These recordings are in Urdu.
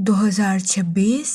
2026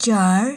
4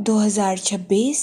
2026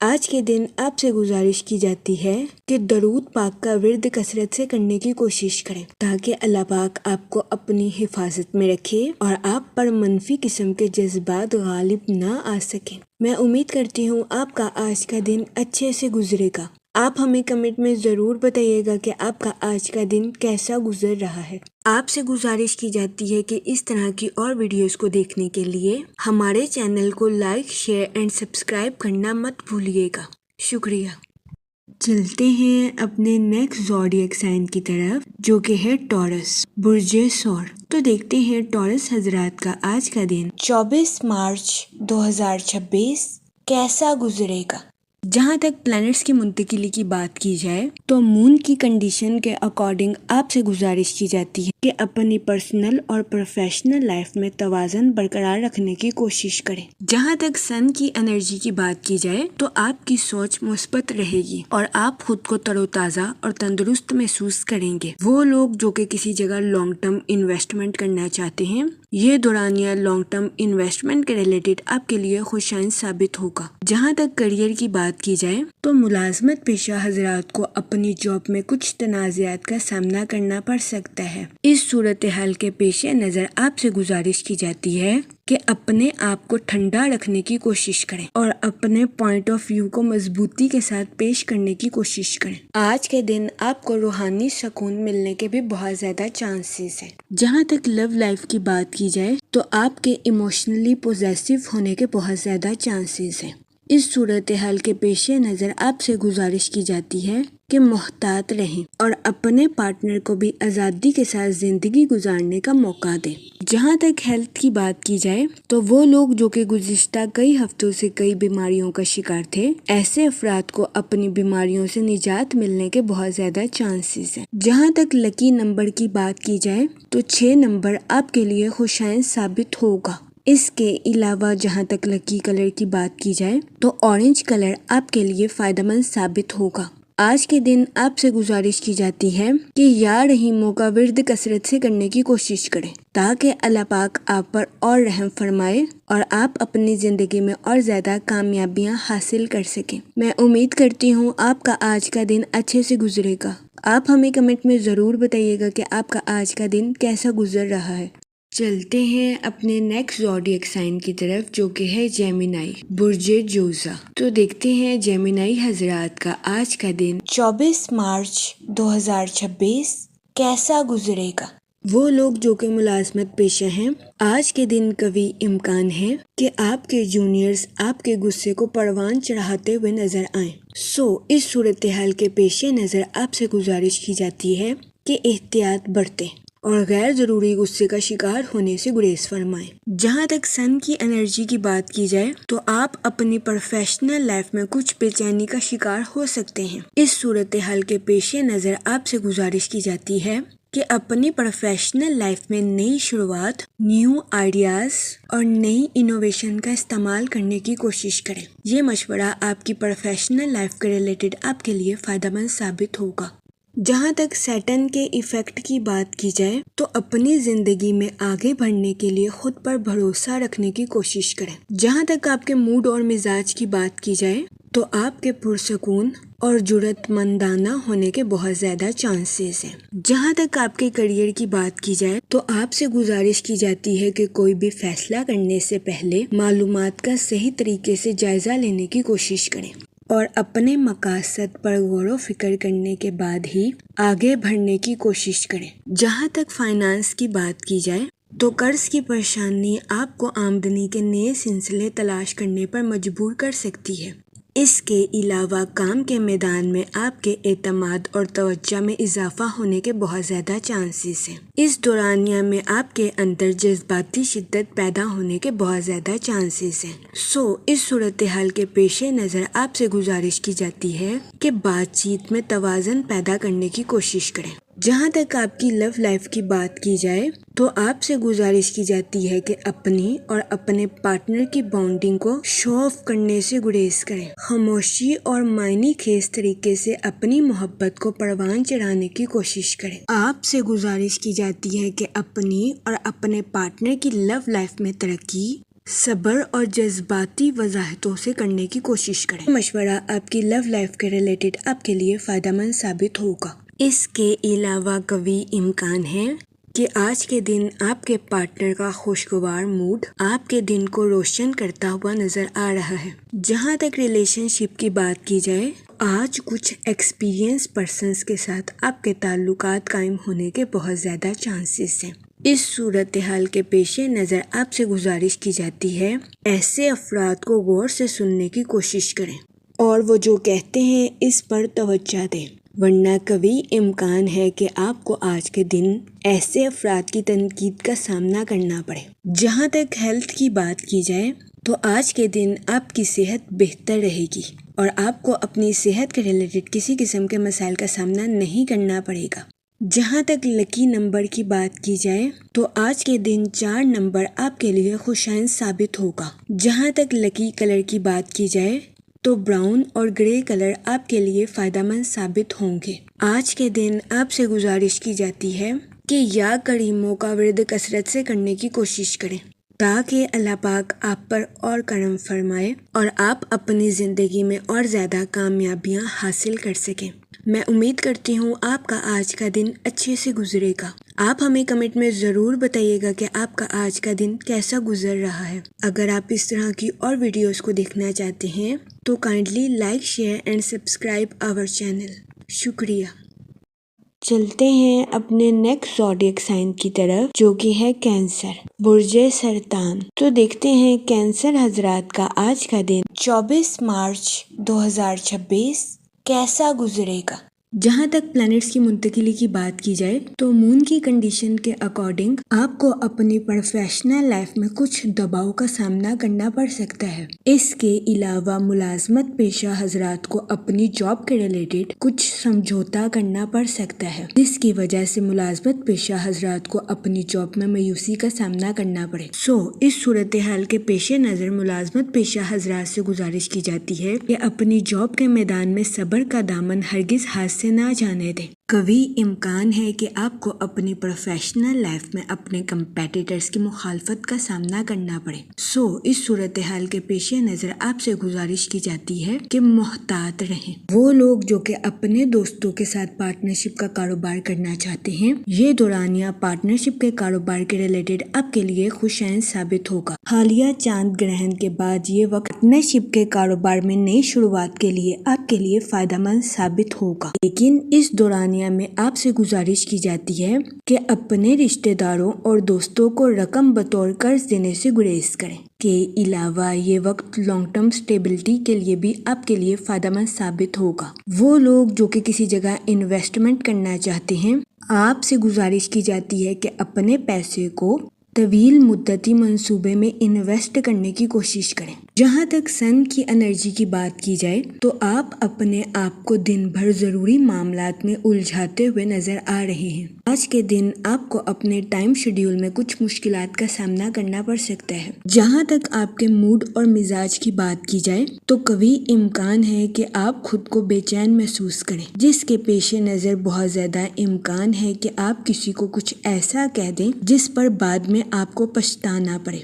آج کے دن آپ سے گزارش کی جاتی ہے کہ درود پاک کا ورد کثرت سے کرنے کی کوشش کریں تاکہ اللہ پاک آپ کو اپنی حفاظت میں رکھے اور آپ پر منفی قسم کے جذبات غالب نہ آ سکیں۔ میں امید کرتی ہوں آپ کا آج کا دن اچھے سے گزرے گا۔ آپ ہمیں کمنٹ میں ضرور بتائیے گا کہ آپ کا آج کا دن کیسا گزر رہا ہے۔ آپ سے گزارش کی جاتی ہے کہ اس طرح کی اور ویڈیوز کو دیکھنے کے لیے ہمارے چینل کو لائک، شیئر اینڈ سبسکرائب کرنا مت بھولیے گا۔ شکریہ۔ چلتے ہیں اپنے نیکسٹ زوڈیک سائن کی طرف جو کہ ہے ٹورس، برج ثور۔ تو دیکھتے ہیں ٹورس حضرات کا آج کا دن 24 مارچ 2026 کیسا گزرے گا۔ جہاں تک پلانٹس کی منتقلی کی بات کی جائے تو مون کی کنڈیشن کے اکارڈنگ آپ سے گزارش کی جاتی ہے کہ اپنی پرسنل اور پروفیشنل لائف میں توازن برقرار رکھنے کی کوشش کریں۔ جہاں تک سن کی انرجی کی بات کی جائے تو آپ کی سوچ مثبت رہے گی اور آپ خود کو تر و تازہ اور تندرست محسوس کریں گے۔ وہ لوگ جو کہ کسی جگہ لانگ ٹرم انویسٹمنٹ کرنا چاہتے ہیں، یہ دورانیہ لانگ ٹرم انویسٹمنٹ کے ریلیٹڈ آپ کے لیے خوشائن ثابت ہوگا۔ جہاں تک کریئر کی بات کی جائے تو ملازمت پیشہ حضرات کو اپنی جاب میں کچھ تنازعات کا سامنا کرنا پڑ سکتا ہے۔ اس صورتحال کے پیش نظر آپ سے گزارش کی جاتی ہے کہ اپنے آپ کو ٹھنڈا رکھنے کی کوشش کریں اور اپنے پوائنٹ آف ویو کو مضبوطی کے ساتھ پیش کرنے کی کوشش کریں۔ آج کے دن آپ کو روحانی سکون ملنے کے بھی بہت زیادہ چانسز ہیں۔ جہاں تک لو لائف کی بات کی جائے تو آپ کے ایموشنلی پوزیسیو ہونے کے بہت زیادہ چانسز ہیں۔ اس صورتحال کے پیش نظر آپ سے گزارش کی جاتی ہے کہ محتاط رہیں اور اپنے پارٹنر کو بھی آزادی کے ساتھ زندگی گزارنے کا موقع دیں۔ جہاں تک ہیلتھ کی بات کی جائے تو وہ لوگ جو کہ گزشتہ کئی ہفتوں سے کئی بیماریوں کا شکار تھے، ایسے افراد کو اپنی بیماریوں سے نجات ملنے کے بہت زیادہ چانسز ہیں۔ جہاں تک لکی نمبر کی بات کی جائے تو 6 نمبر آپ کے لیے خوشائن ثابت ہوگا۔ اس کے علاوہ جہاں تک لکی کلر کی بات کی جائے تو اورنج کلر آپ کے لیے فائدہ مند ثابت ہوگا۔ آج کے دن آپ سے گزارش کی جاتی ہے کہ یا رحیموں کا ورد کثرت سے کرنے کی کوشش کریں تاکہ اللہ پاک آپ پر اور رحم فرمائے اور آپ اپنی زندگی میں اور زیادہ کامیابیاں حاصل کر سکیں۔ میں امید کرتی ہوں آپ کا آج کا دن اچھے سے گزرے گا۔ آپ ہمیں کمنٹ میں ضرور بتائیے گا کہ آپ کا آج کا دن کیسا گزر رہا ہے۔ چلتے ہیں اپنے نیکسٹ زوڈیک سائن کی طرف جو کہ ہے جیمینائی، برج جوزا۔ تو دیکھتے ہیں جیمینائی حضرات کا آج کا دن 24 مارچ 2026 کیسا گزرے گا۔ وہ لوگ جو کہ ملازمت پیشہ ہیں، آج کے دن قوی امکان ہے کہ آپ کے جونیئرز آپ کے غصے کو پروان چڑھاتے ہوئے نظر آئیں۔ اس صورتحال کے پیش نظر آپ سے گزارش کی جاتی ہے کہ احتیاط برتیں اور غیر ضروری غصے کا شکار ہونے سے گریز فرمائیں۔ جہاں تک سن کی انرجی کی بات کی جائے تو آپ اپنی پروفیشنل لائف میں کچھ بے چینی کا شکار ہو سکتے ہیں۔ اس صورتحال کے پیش نظر آپ سے گزارش کی جاتی ہے کہ اپنی پروفیشنل لائف میں نئی شروعات، نیو آئیڈیاز اور نئی انوویشن کا استعمال کرنے کی کوشش کریں۔ یہ مشورہ آپ کی پروفیشنل لائف کے ریلیٹڈ آپ کے لیے فائدہ مند ثابت ہوگا۔ جہاں تک سیٹن کے ایفیکٹ کی بات کی جائے تو اپنی زندگی میں آگے بڑھنے کے لیے خود پر بھروسہ رکھنے کی کوشش کریں۔ جہاں تک آپ کے موڈ اور مزاج کی بات کی جائے تو آپ کے پرسکون اور جرأت مندانہ ہونے کے بہت زیادہ چانسز ہیں۔ جہاں تک آپ کے کریئر کی بات کی جائے تو آپ سے گزارش کی جاتی ہے کہ کوئی بھی فیصلہ کرنے سے پہلے معلومات کا صحیح طریقے سے جائزہ لینے کی کوشش کریں اور اپنے مقاصد پر غور و فکر کرنے کے بعد ہی آگے بڑھنے کی کوشش کریں۔ جہاں تک فائنانس کی بات کی جائے تو قرض کی پریشانی آپ کو آمدنی کے نئے سلسلے تلاش کرنے پر مجبور کر سکتی ہے۔ اس کے علاوہ کام کے میدان میں آپ کے اعتماد اور توجہ میں اضافہ ہونے کے بہت زیادہ چانسز ہیں۔ اس دورانیہ میں آپ کے اندر جذباتی شدت پیدا ہونے کے بہت زیادہ چانسز ہیں۔ اس صورتحال کے پیش نظر آپ سے گزارش کی جاتی ہے کہ بات چیت میں توازن پیدا کرنے کی کوشش کریں۔ جہاں تک آپ کی لو لائف کی بات کی جائے تو آپ سے گزارش کی جاتی ہے کہ اپنی اور اپنے پارٹنر کی بانڈنگ کو شو آف کرنے سے گریز کریں۔ خاموشی اور معنی خیز طریقے سے اپنی محبت کو پروان چڑھانے کی کوشش کریں۔ آپ سے گزارش کی جاتی ہے کہ اپنی اور اپنے پارٹنر کی لو لائف میں ترقی صبر اور جذباتی وضاحتوں سے کرنے کی کوشش کریں۔ مشورہ آپ کی لو لائف کے ریلیٹڈ آپ کے لیے فائدہ مند ثابت ہوگا۔ اس کے علاوہ قوی امکان ہے کہ آج کے دن آپ کے پارٹنر کا خوشگوار موڈ آپ کے دن کو روشن کرتا ہوا نظر آ رہا ہے۔ جہاں تک ریلیشن شپ کی بات کی جائے، آج کچھ ایکسپیرینس پرسنز کے ساتھ آپ کے تعلقات قائم ہونے کے بہت زیادہ چانسز ہیں۔ اس صورتحال کے پیش نظر آپ سے گزارش کی جاتی ہے ایسے افراد کو غور سے سننے کی کوشش کریں اور وہ جو کہتے ہیں اس پر توجہ دیں، ورنہ قوی امکان ہے کہ آپ کو آج کے دن ایسے افراد کی تنقید کا سامنا کرنا پڑے۔ جہاں تک ہیلتھ کی بات کی جائے تو آج کے دن آپ کی صحت بہتر رہے گی اور آپ کو اپنی صحت کے ریلیٹڈ کسی قسم کے مسائل کا سامنا نہیں کرنا پڑے گا۔ جہاں تک لکی نمبر کی بات کی جائے تو آج کے دن 4 نمبر آپ کے لیے خوشائن ثابت ہوگا۔ جہاں تک لکی کلر کی بات کی جائے تو براؤن اور گرے کلر آپ کے لیے فائدہ مند ثابت ہوں گے۔ آج کے دن آپ سے گزارش کی جاتی ہے کہ یا کریموں کا ورد کثرت سے کرنے کی کوشش کریں تاکہ اللہ پاک آپ پر اور کرم فرمائے اور آپ اپنی زندگی میں اور زیادہ کامیابیاں حاصل کر سکیں۔ میں امید کرتی ہوں آپ کا آج کا دن اچھے سے گزرے گا۔ آپ ہمیں کمنٹ میں ضرور بتائیے گا کہ آپ کا آج کا دن کیسا گزر رہا ہے۔ اگر آپ اس طرح کی اور ویڈیوز کو دیکھنا چاہتے ہیں تو kindly like, share and subscribe our channel. شکریہ۔ چلتے ہیں اپنے نیکسٹ زوڈیک سائن کی طرف جو کہ ہے کینسر، برج سرطان۔ تو دیکھتے ہیں کینسر حضرات کا آج کا دن 24 مارچ 2026 کیسا گزرے گا۔ جہاں تک پلانٹس کی منتقلی کی بات کی جائے تو مون کی کنڈیشن کے اکارڈنگ آپ کو اپنی پروفیشنل لائف میں کچھ دباؤ کا سامنا کرنا پڑ سکتا ہے۔ اس کے علاوہ ملازمت پیشہ حضرات کو اپنی جاب کے ریلیٹڈ کچھ سمجھوتا کرنا پڑ سکتا ہے، جس کی وجہ سے ملازمت پیشہ حضرات کو اپنی جاب میں مایوسی کا سامنا کرنا پڑے۔ اس صورتحال کے پیش نظر ملازمت پیشہ حضرات سے گزارش کی جاتی ہے کہ اپنی جاب کے میدان میں صبر کا دامن ہرگز ہاتھ سے نہ جانے دیں۔ قوی امکان ہے کہ آپ کو اپنی پروفیشنل لائف میں اپنے کمپیٹیٹرز کی مخالفت کا سامنا کرنا پڑے۔ اس صورتحال کے پیش نظر آپ سے گزارش کی جاتی ہے کہ محتاط رہیں۔ وہ لوگ جو کہ اپنے دوستوں کے ساتھ پارٹنرشپ کا کاروبار کرنا چاہتے ہیں، یہ دورانیہ پارٹنرشپ کے کاروبار کے ریلیٹڈ آپ کے لیے خوشائن ثابت ہوگا۔ حالیہ چاند گرہن کے بعد یہ وقت پارٹنرشپ کے کاروبار میں نئی شروعات کے لیے آپ کے لیے فائدہ مند ثابت ہوگا، لیکن اس دورانیہ میں آپ سے گزارش کی جاتی ہے کہ اپنے رشتہ داروں اور دوستوں کو رقم بطور قرض دینے سے گریز کریں۔ کے علاوہ یہ وقت لانگ ٹرم سٹیبلٹی کے لیے بھی آپ کے لیے فائدہ مند ثابت ہوگا۔ وہ لوگ جو کہ کسی جگہ انویسٹمنٹ کرنا چاہتے ہیں، آپ سے گزارش کی جاتی ہے کہ اپنے پیسے کو طویل مدتی منصوبے میں انویسٹ کرنے کی کوشش کریں۔ جہاں تک سن کی انرجی کی بات کی جائے تو آپ اپنے آپ کو دن بھر ضروری معاملات میں الجھاتے ہوئے نظر آ رہے ہیں۔ آج کے دن آپ کو اپنے ٹائم شیڈیول میں کچھ مشکلات کا سامنا کرنا پڑ سکتا ہے۔ جہاں تک آپ کے موڈ اور مزاج کی بات کی جائے تو قوی امکان ہے کہ آپ خود کو بے چین محسوس کریں، جس کے پیش نظر بہت زیادہ امکان ہے کہ آپ کسی کو کچھ ایسا کہہ دیں جس پر بعد میں آپ کو پچھتانا پڑے۔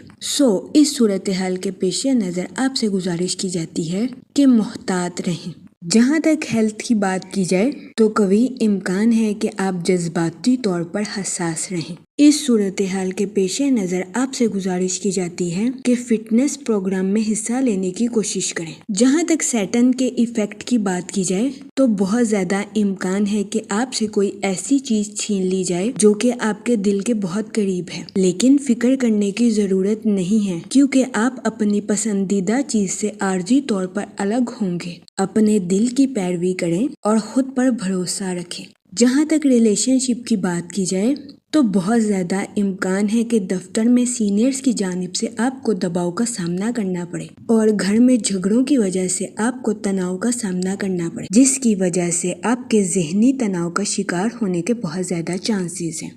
اس صورتحال کے پیش نظر آپ سے گزارش کی جاتی ہے کہ محتاط رہیں۔ جہاں تک ہیلتھ کی بات کی جائے تو قوی امکان ہے کہ آپ جذباتی طور پر حساس رہیں۔ اس صورتحال کے پیش نظر آپ سے گزارش کی جاتی ہے کہ فٹنس پروگرام میں حصہ لینے کی کوشش کریں۔ جہاں تک سیٹن کے ایفیکٹ کی بات کی جائے تو بہت زیادہ امکان ہے کہ آپ سے کوئی ایسی چیز چھین لی جائے جو کہ آپ کے دل کے بہت قریب ہے، لیکن فکر کرنے کی ضرورت نہیں ہے کیونکہ آپ اپنی پسندیدہ چیز سے عارضی طور پر الگ ہوں گے۔ اپنے دل کی پیروی کریں اور خود پر بھروسہ رکھیں۔ جہاں تک ریلیشن شپ کی بات کی جائے تو بہت زیادہ امکان ہے کہ دفتر میں سینئرز کی جانب سے آپ کو دباؤ کا سامنا کرنا پڑے اور گھر میں جھگڑوں کی وجہ سے آپ کو تناؤ کا سامنا کرنا پڑے، جس کی وجہ سے آپ کے ذہنی تناؤ کا شکار ہونے کے بہت زیادہ چانسز ہیں۔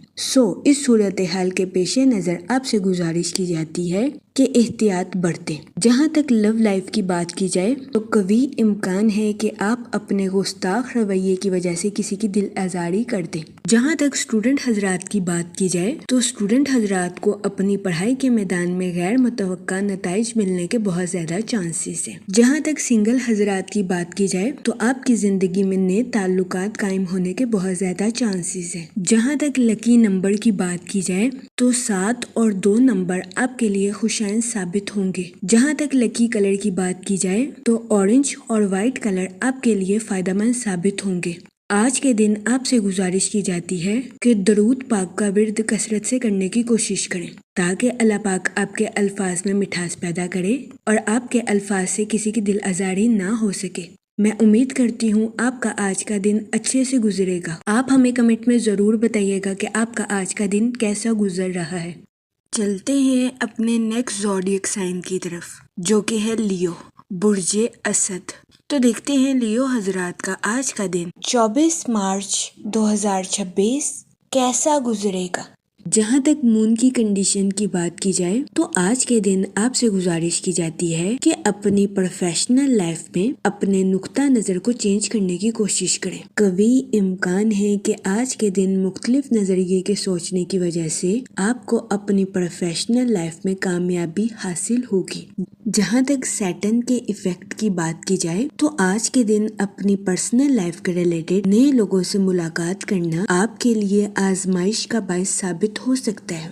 اس صورتحال کے پیش نظر آپ سے گزارش کی جاتی ہے کہ احتیاط برتیں۔ جہاں تک لو لائف کی بات کی جائے تو قوی امکان ہے کہ آپ اپنے گستاخ رویے کی وجہ سے کسی کی دل آزاری کر دیں۔ جہاں تک اسٹوڈنٹ حضرات کی بات کی جائے تو اسٹوڈنٹ حضرات کو اپنی پڑھائی کے میدان میں غیر متوقع نتائج ملنے کے بہت زیادہ چانسز ہیں۔ جہاں تک سنگل حضرات کی بات کی جائے تو آپ کی زندگی میں نئے تعلقات قائم ہونے کے بہت زیادہ چانسز ہیں۔ جہاں تک لکی نمبر کی بات کی جائے تو 7 اور 2 نمبر آپ کے لیے خوشائن ثابت ہوں گے۔ جہاں تک لکی کلر کی بات کی جائے تو اورنج اور وائٹ کلر آپ کے لیے فائدہ مند ثابت ہوں گے۔ آج کے دن آپ سے گزارش کی جاتی ہے کہ درود پاک کا ورد کثرت سے کرنے کی کوشش کریں تاکہ اللہ پاک آپ کے الفاظ میں مٹھاس پیدا کرے اور آپ کے الفاظ سے کسی کی دل آزاری نہ ہو سکے۔ میں امید کرتی ہوں آپ کا آج کا دن اچھے سے گزرے گا۔ آپ ہمیں کمنٹ میں ضرور بتائیے گا کہ آپ کا آج کا دن کیسا گزر رہا ہے۔ چلتے ہیں اپنے نیکسٹ زوڈیک سائن کی طرف جو کہ ہے لیو، برج اسد۔ تو دیکھتے ہیں لیو حضرات کا آج کا دن 24 مارچ 2026 کیسا گزرے گا۔ جہاں تک مون کی کنڈیشن کی بات کی جائے تو آج کے دن آپ سے گزارش کی جاتی ہے کہ اپنی پروفیشنل لائف میں اپنے نقطہ نظر کو چینج کرنے کی کوشش کریں۔ قوی امکان ہے کہ آج کے دن مختلف نظریے کے سوچنے کی وجہ سے آپ کو اپنی پروفیشنل لائف میں کامیابی حاصل ہوگی۔ جہاں تک سیٹن کے ایفیکٹ کی بات کی جائے تو آج کے دن اپنی پرسنل لائف کے ریلیٹڈ نئے لوگوں سے ملاقات کرنا آپ کے لیے آزمائش کا باعث ثابت ہو سکتا ہے۔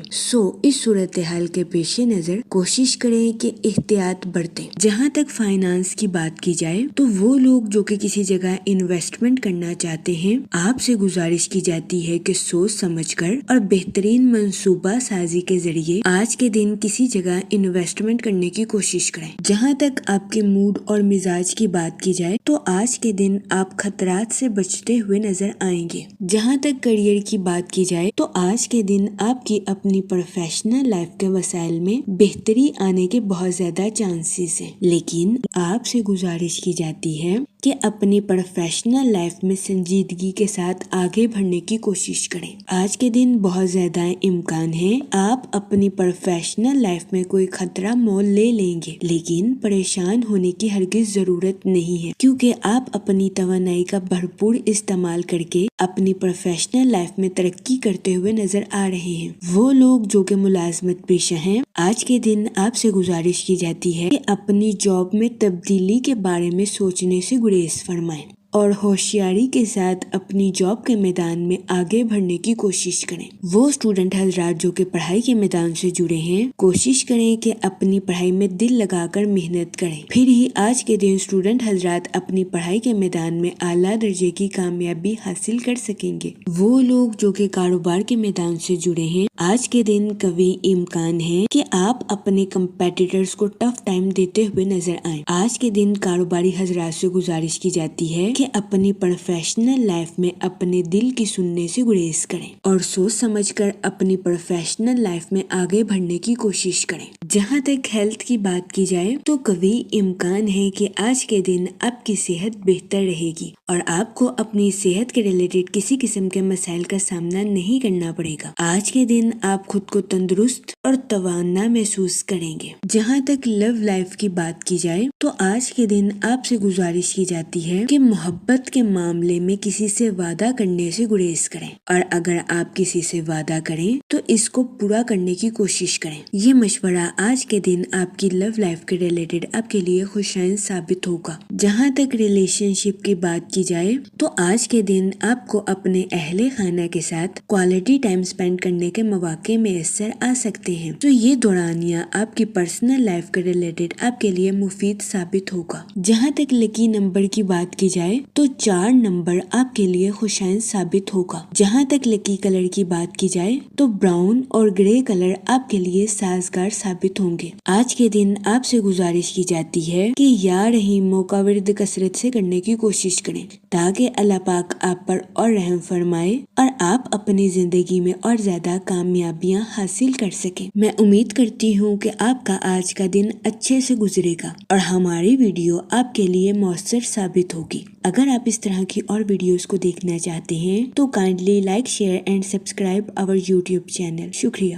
اس صورتحال کے پیش نظر کوشش کریں کہ احتیاط برتیں۔ جہاں تک فائنانس کی بات کی جائے تو وہ لوگ جو کہ کسی جگہ انویسٹمنٹ کرنا چاہتے ہیں آپ سے گزارش کی جاتی ہے کہ سوچ سمجھ کر اور بہترین منصوبہ سازی کے ذریعے آج کے دن کسی جگہ انویسٹمنٹ کرنے کی کوشش کریں۔ جہاں تک آپ کے موڈ اور مزاج کی بات کی جائے تو آج کے دن آپ خطرات سے بچتے ہوئے نظر آئیں گے۔ جہاں تک کیریئر کی بات کی جائے تو آج کے دن آپ کی اپنی پروفیشنل لائف کے وسائل میں بہتری آنے کے بہت زیادہ چانسز ہیں، لیکن آپ سے گزارش کی جاتی ہے کہ اپنی پروفیشنل لائف میں سنجیدگی کے ساتھ آگے بڑھنے کی کوشش کریں۔ آج کے دن بہت زیادہ امکان ہے آپ اپنی پروفیشنل لائف میں کوئی خطرہ مول لے لیں گے، لیکن پریشان ہونے کی ہرگز ضرورت نہیں ہے کیونکہ آپ اپنی توانائی کا بھرپور استعمال کر کے اپنی پروفیشنل لائف میں ترقی کرتے ہوئے نظر آ رہے ہیں۔ وہ لوگ جو کہ ملازمت پیشہ ہیں آج کے دن آپ سے گزارش کی جاتی ہے کہ اپنی جاب میں تبدیلی کے بارے میں سوچنے سے گریز فرمائیں اور ہوشیاری کے ساتھ اپنی جاب کے میدان میں آگے بڑھنے کی کوشش کریں۔ وہ اسٹوڈنٹ حضرات جو کہ پڑھائی کے میدان سے جڑے ہیں کوشش کریں کہ اپنی پڑھائی میں دل لگا کر محنت کریں، پھر ہی آج کے دن اسٹوڈنٹ حضرات اپنی پڑھائی کے میدان میں اعلیٰ درجے کی کامیابی حاصل کر سکیں گے۔ وہ لوگ جو کہ کاروبار کے میدان سے جڑے ہیں آج کے دن قوی امکان ہے کہ آپ اپنے کمپیٹیٹرز کو ٹف ٹائم دیتے ہوئے نظر آئیں۔ آج کے دن کاروباری حضرات سے گزارش کی جاتی ہے کہ اپنی پروفیشنل لائف میں اپنے دل کی سننے سے گریز کریں اور سوچ سمجھ کر اپنی پروفیشنل لائف میں آگے بڑھنے کی کوشش کریں۔ جہاں تک ہیلتھ کی بات کی جائے تو قوی امکان ہے کہ آج کے دن آپ کی صحت بہتر رہے گی اور آپ کو اپنی صحت کے ریلیٹڈ کسی قسم کے مسائل کا سامنا نہیں کرنا پڑے گا۔ آج کے دن آپ خود کو تندرست اور توانا محسوس کریں گے۔ جہاں تک لو لائف کی بات کی جائے تو آج کے دن آپ سے گزارش کی جاتی ہے کہ محبت کے معاملے میں کسی سے وعدہ کرنے سے گریز کریں اور اگر آپ کسی سے وعدہ کریں تو اس کو پورا کرنے کی کوشش کریں۔ یہ مشورہ آج کے دن آپ کی لو لائف کے ریلیٹڈ آپ کے لیے خوشائن ثابت ہوگا۔ جہاں تک ریلیشن شپ کی بات کی جائے تو آج کے دن آپ کو اپنے اہل خانہ کے ساتھ کوالٹی ٹائم سپینڈ کرنے کے مواقع میسر آ سکتے ہیں، تو یہ دورانیہ آپ کی پرسنل لائف کے ریلیٹڈ آپ کے لیے مفید ثابت ہوگا۔ جہاں تک لکی نمبر کی بات کی جائے تو 4 نمبر آپ کے لیے خوشائن ثابت ہوگا۔ جہاں تک لکی کلر کی بات کی جائے تو براؤن اور گرے کلر آپ کے لیے سازگار ثابت ہوں گے۔ آج کے دن آپ سے گزارش کی جاتی ہے کہ یا رحیموں کا ورد کثرت سے کرنے کی کوشش کریں تاکہ اللہ پاک آپ پر اور رحم فرمائے اور آپ اپنی زندگی میں اور زیادہ کامیابیاں حاصل کر سکیں۔ میں امید کرتی ہوں کہ آپ کا آج کا دن اچھے سے گزرے گا اور ہماری ویڈیو آپ کے لیے مؤثر ثابت ہوگی۔ اگر آپ اس طرح کی اور ویڈیوز کو دیکھنا چاہتے ہیں تو kindly like, share and subscribe our YouTube channel. شکریہ۔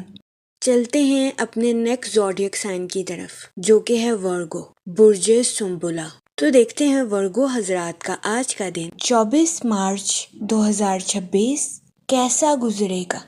چلتے ہیں اپنے نیکسٹ زوڈیک سائن کی طرف جو کہ ہے ورگو، برج سنبلا۔ تو دیکھتے ہیں ورگو حضرات کا آج کا دن 24 مارچ 2026 کیسا گزرے گا۔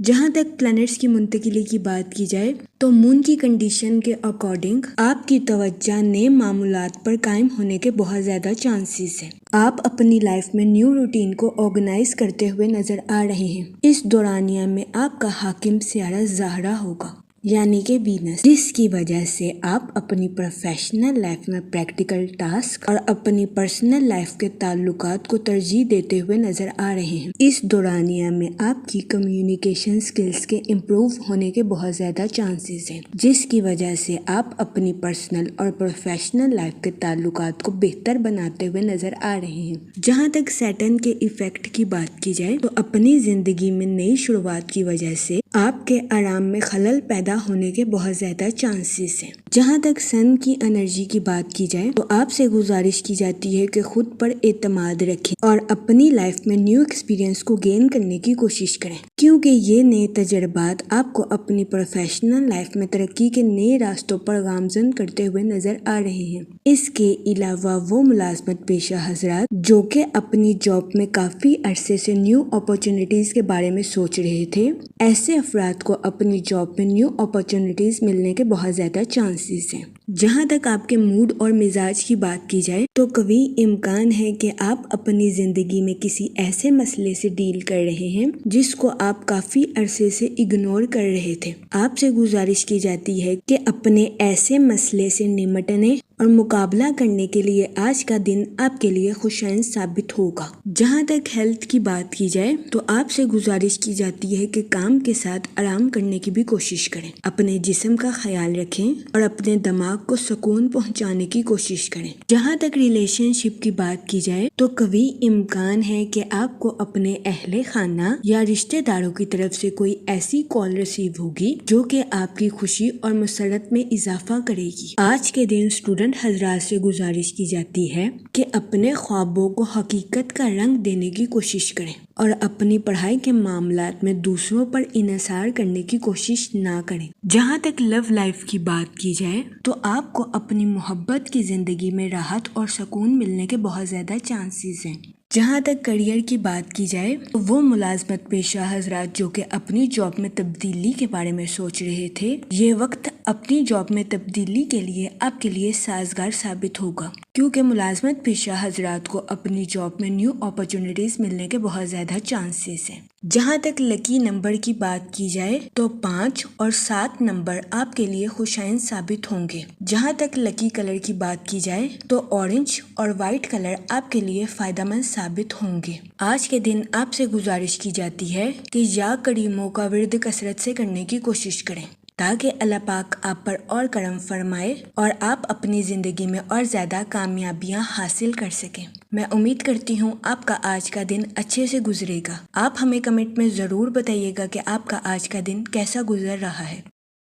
جہاں تک پلانٹس کی منتقلی کی بات کی جائے تو مون کی کنڈیشن کے اکارڈنگ آپ کی توجہ نئے معمولات پر قائم ہونے کے بہت زیادہ چانسز ہیں۔ آپ اپنی لائف میں نیو روٹین کو آرگنائز کرتے ہوئے نظر آ رہے ہیں۔ اس دورانیہ میں آپ کا حاکم سیارہ زہرہ ہوگا یعنی کہ وینس، جس کی وجہ سے آپ اپنی پروفیشنل لائف میں پریکٹیکل ٹاسک اور اپنی پرسنل لائف کے تعلقات کو ترجیح دیتے ہوئے نظر آ رہے ہیں۔ اس دورانیہ میں آپ کی کمیونیکیشن سکلز کے امپروو ہونے کے بہت زیادہ چانسز ہیں، جس کی وجہ سے آپ اپنی پرسنل اور پروفیشنل لائف کے تعلقات کو بہتر بناتے ہوئے نظر آ رہے ہیں۔ جہاں تک سیٹرن کے ایفیکٹ کی بات کی جائے تو اپنی زندگی میں نئی شروعات کی وجہ سے آپ کے آرام میں خلل پیدا ہونے کے بہت زیادہ چانسز ہیں۔ جہاں تک سن کی انرجی کی بات کی جائے تو آپ سے گزارش کی جاتی ہے کہ خود پر اعتماد رکھیں اور اپنی لائف میں نیو ایکسپیرینس کو گین کرنے کی کوشش کریں، کیونکہ یہ نئے تجربات آپ کو اپنی پروفیشنل لائف میں ترقی کے نئے راستوں پر گامزن کرتے ہوئے نظر آ رہے ہیں۔ اس کے علاوہ وہ ملازمت پیشہ حضرات جو کہ اپنی جاب میں کافی عرصے سے نیو اپارچونیٹیز کے بارے میں سوچ رہے تھے، ایسے افراد کو اپنی جاب میں نیو اپارچونیٹیز ملنے کے بہت زیادہ چانسز ہیں۔ جہاں تک آپ کے موڈ اور مزاج کی بات کی جائے تو قوی امکان ہے کہ آپ اپنی زندگی میں کسی ایسے مسئلے سے ڈیل کر رہے ہیں جس کو آپ کافی عرصے سے اگنور کر رہے تھے۔ آپ سے گزارش کی جاتی ہے کہ اپنے ایسے مسئلے سے نمٹنے اور مقابلہ کرنے کے لیے آج کا دن آپ کے لیے خوشائن ثابت ہوگا۔ جہاں تک ہیلتھ کی بات کی جائے تو آپ سے گزارش کی جاتی ہے کہ کام کے ساتھ آرام کرنے کی بھی کوشش کریں، اپنے جسم کا خیال رکھیں اور اپنے دماغ کو سکون پہنچانے کی کوشش کریں۔ جہاں تک ریلیشن شپ کی بات کی جائے تو قوی امکان ہے کہ آپ کو اپنے اہل خانہ یا رشتہ داروں کی طرف سے کوئی ایسی کال ریسیو ہوگی جو کہ آپ کی خوشی اور مسرت میں اضافہ کرے گی۔ آج کے دن اسٹوڈنٹ حضرات سے گزارش کی جاتی ہے کہ اپنے خوابوں کو حقیقت کا رنگ دینے کی کوشش کریں اور اپنی پڑھائی کے معاملات میں دوسروں پر انحصار کرنے کی کوشش نہ کریں۔ جہاں تک لو لائف کی بات کی جائے تو آپ کو اپنی محبت کی زندگی میں راحت اور سکون ملنے کے بہت زیادہ چانسز ہیں۔ جہاں تک کریئر کی بات کی جائے تو وہ ملازمت پیشہ حضرات جو کہ اپنی جاب میں تبدیلی کے بارے میں سوچ رہے تھے، یہ وقت اپنی جاب میں تبدیلی کے لیے آپ کے لیے سازگار ثابت ہوگا، کیونکہ ملازمت پیشہ حضرات کو اپنی جاب میں نیو اپارچونیٹیز ملنے کے بہت زیادہ چانسز ہیں۔ جہاں تک لکی نمبر کی بات کی جائے تو 5 اور 7 نمبر آپ کے لیے خوشائن ثابت ہوں گے۔ جہاں تک لکی کلر کی بات کی جائے تو اورنج اور وائٹ کلر آپ کے لیے فائدہ مند ثابت ہوں گے۔ آج کے دن آپ سے گزارش کی جاتی ہے کہ یا کریموں کا ورد کثرت سے کرنے کی کوشش کریں تاکہ اللہ پاک آپ پر اور کرم فرمائے اور آپ اپنی زندگی میں اور زیادہ کامیابیاں حاصل کر سکیں۔ میں امید کرتی ہوں آپ کا آج کا دن اچھے سے گزرے گا۔ آپ ہمیں کمنٹ میں ضرور بتائیے گا کہ آپ کا آج کا دن کیسا گزر رہا ہے۔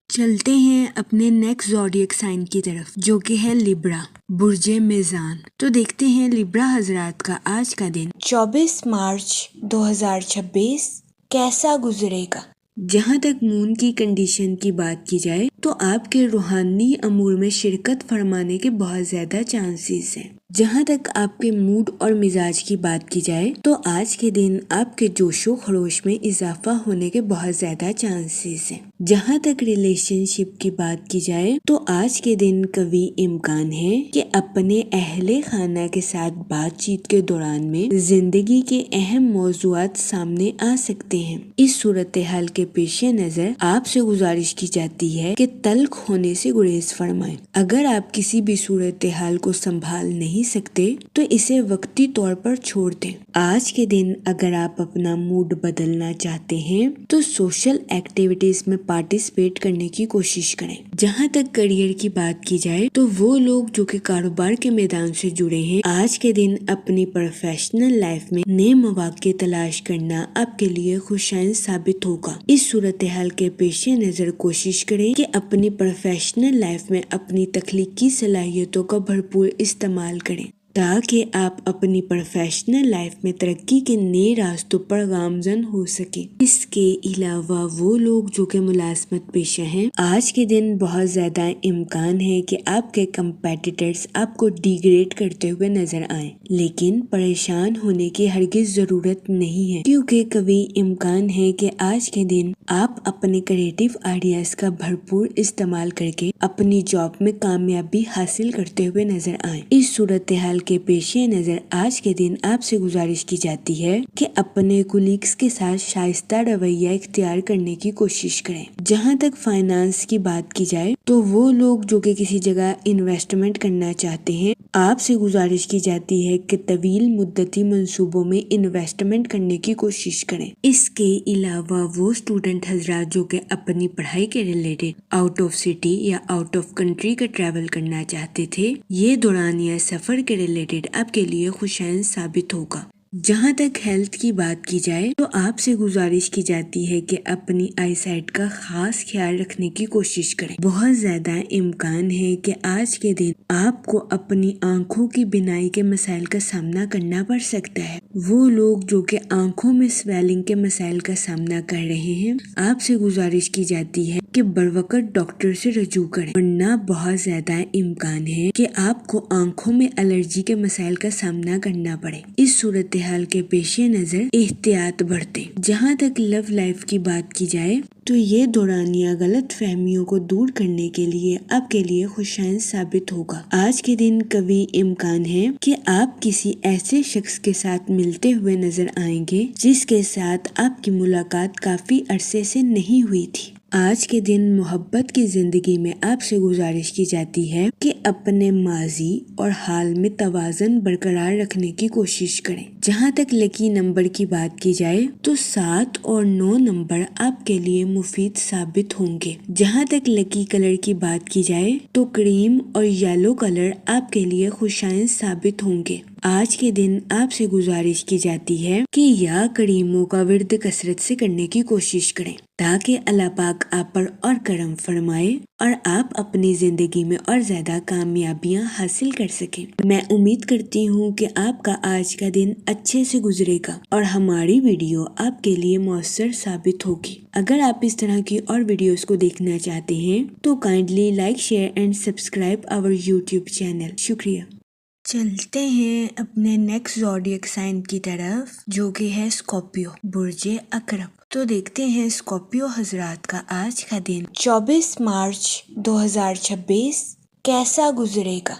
چلتے ہیں اپنے نیکسٹ زوڈیک سائن کی طرف جو کہ ہے لیبرا، برج میزان۔ تو دیکھتے ہیں لیبرا حضرات کا آج کا دن 24 مارچ 2026 کیسا گزرے گا۔ جہاں تک مون کی کنڈیشن کی بات کی جائے تو آپ کے روحانی امور میں شرکت فرمانے کے بہت زیادہ چانسز ہیں۔ جہاں تک آپ کے موڈ اور مزاج کی بات کی جائے تو آج کے دن آپ کے جوش و خروش میں اضافہ ہونے کے بہت زیادہ چانسز ہیں۔ جہاں تک ریلیشن شپ کی بات کی جائے تو آج کے دن قوی امکان ہے کہ اپنے اہل خانہ کے ساتھ بات چیت کے دوران میں زندگی کے اہم موضوعات سامنے آ سکتے ہیں۔ اس صورتحال کے پیش نظر آپ سے گزارش کی جاتی ہے کہ تلخ ہونے سے گریز فرمائیں۔ اگر آپ کسی بھی صورتحال کو سنبھال نہیں سکتے تو اسے وقتی طور پر چھوڑ دیں۔ آج کے دن اگر آپ اپنا موڈ بدلنا چاہتے ہیں تو سوشل ایکٹیویٹیز میں پارٹیسپیٹ کرنے کی کوشش کریں۔ جہاں تک کریئر کی بات کی جائے تو وہ لوگ جو کہ کاروبار کے میدان سے جڑے ہیں، آج کے دن اپنی پروفیشنل لائف میں نئے مواقع تلاش کرنا آپ کے لیے خوشائن ثابت ہوگا۔ اس صورتحال کے پیش نظر کوشش کریں کہ اپنی پروفیشنل لائف میں اپنی تخلیقی صلاحیتوں کا بھرپور استعمال کریں تاکہ آپ اپنی پروفیشنل لائف میں ترقی کے نئے راستوں پر گامزن ہو سکیں۔ اس کے علاوہ وہ لوگ جو کہ ملازمت پیشہ ہیں، آج کے دن بہت زیادہ امکان ہے کہ آپ کے کمپیٹیٹرز آپ کو ڈیگریڈ کرتے ہوئے نظر آئیں، لیکن پریشان ہونے کی ہرگز ضرورت نہیں ہے، کیونکہ کبھی امکان ہے کہ آج کے دن آپ اپنے کریٹیو آئیڈیاز کا بھرپور استعمال کر کے اپنی جاب میں کامیابی حاصل کرتے ہوئے نظر آئیں۔ اس صورتحال کے پیش نظر آج کے دن آپ سے گزارش کی جاتی ہے کہ اپنے کولیگز کے ساتھ شائستہ رویہ اختیار کرنے کی کوشش کریں۔ جہاں تک فائنانس کی بات کی جائے تو وہ لوگ جو کہ کسی جگہ انویسٹمنٹ کرنا چاہتے ہیں، آپ سے گزارش کی جاتی ہے کہ طویل مدتی منصوبوں میں انویسٹمنٹ کرنے کی کوشش کریں۔ اس کے علاوہ وہ اسٹوڈنٹ حضرات جو کہ اپنی پڑھائی کے ریلیٹڈ آؤٹ آف سٹی یا آؤٹ آف کنٹری کا ٹریول کرنا چاہتے تھے، یہ دورانیہ سفر کے ریلیٹڈ آپ کے لیے خوشائن ثابت ہوگا۔ جہاں تک ہیلتھ کی بات کی جائے تو آپ سے گزارش کی جاتی ہے کہ اپنی آئی سائٹ کا خاص خیال رکھنے کی کوشش کریں۔ بہت زیادہ امکان ہے کہ آج کے دن آپ کو اپنی آنکھوں کی بینائی کے مسائل کا سامنا کرنا پڑ سکتا ہے۔ وہ لوگ جو کہ آنکھوں میں سویلنگ کے مسائل کا سامنا کر رہے ہیں، آپ سے گزارش کی جاتی ہے کہ بروقت ڈاکٹر سے رجوع کریں، ورنہ بہت زیادہ امکان ہے کہ آپ کو آنکھوں میں الرجی کے مسائل کا سامنا کرنا پڑے۔ اس صورتحال کے پیش نظر احتیاط برتیں۔ جہاں تک لو لائف کی بات کی جائے تو یہ دورانیہ غلط فہمیوں کو دور کرنے کے لیے آپ کے لیے خوشائن ثابت ہوگا۔ آج کے دن کبھی امکان ہے کہ آپ کسی ایسے شخص کے ساتھ ملتے ہوئے نظر آئیں گے جس کے ساتھ آپ کی ملاقات کافی عرصے سے نہیں ہوئی تھی۔ آج کے دن محبت کی زندگی میں آپ سے گزارش کی جاتی ہے کہ اپنے ماضی اور حال میں توازن برقرار رکھنے کی کوشش کریں۔ جہاں تک لکی نمبر کی بات کی جائے تو 7 اور 9 نمبر آپ کے لیے مفید ثابت ہوں گے۔ جہاں تک لکی کلر کی بات کی جائے تو کریم اور یلو کلر آپ کے لیے خوشائن ثابت ہوں گے۔ آج کے دن آپ سے گزارش کی جاتی ہے کہ یا کریموں کا ورد کثرت سے کرنے کی کوشش کریں تاکہ اللہ پاک آپ پر اور کرم فرمائے اور آپ اپنی زندگی میں اور زیادہ کامیابیاں حاصل کر سکیں۔ میں امید کرتی ہوں کہ آپ کا آج کا دن اچھے سے گزرے گا اور ہماری ویڈیو آپ کے لیے مؤثر ثابت ہوگی۔ اگر آپ اس طرح کی اور ویڈیوز کو دیکھنا چاہتے ہیں تو kindly like, share and subscribe our YouTube channel. شکریہ۔ چلتے ہیں اپنے نیکسٹ زوڈیک سائن کی طرف جو کہ ہے اسکارپیو، برج عقرب۔ تو دیکھتے ہیں اسکارپیو حضرات کا آج کا دن 24 مارچ 2026 کیسا گزرے گا۔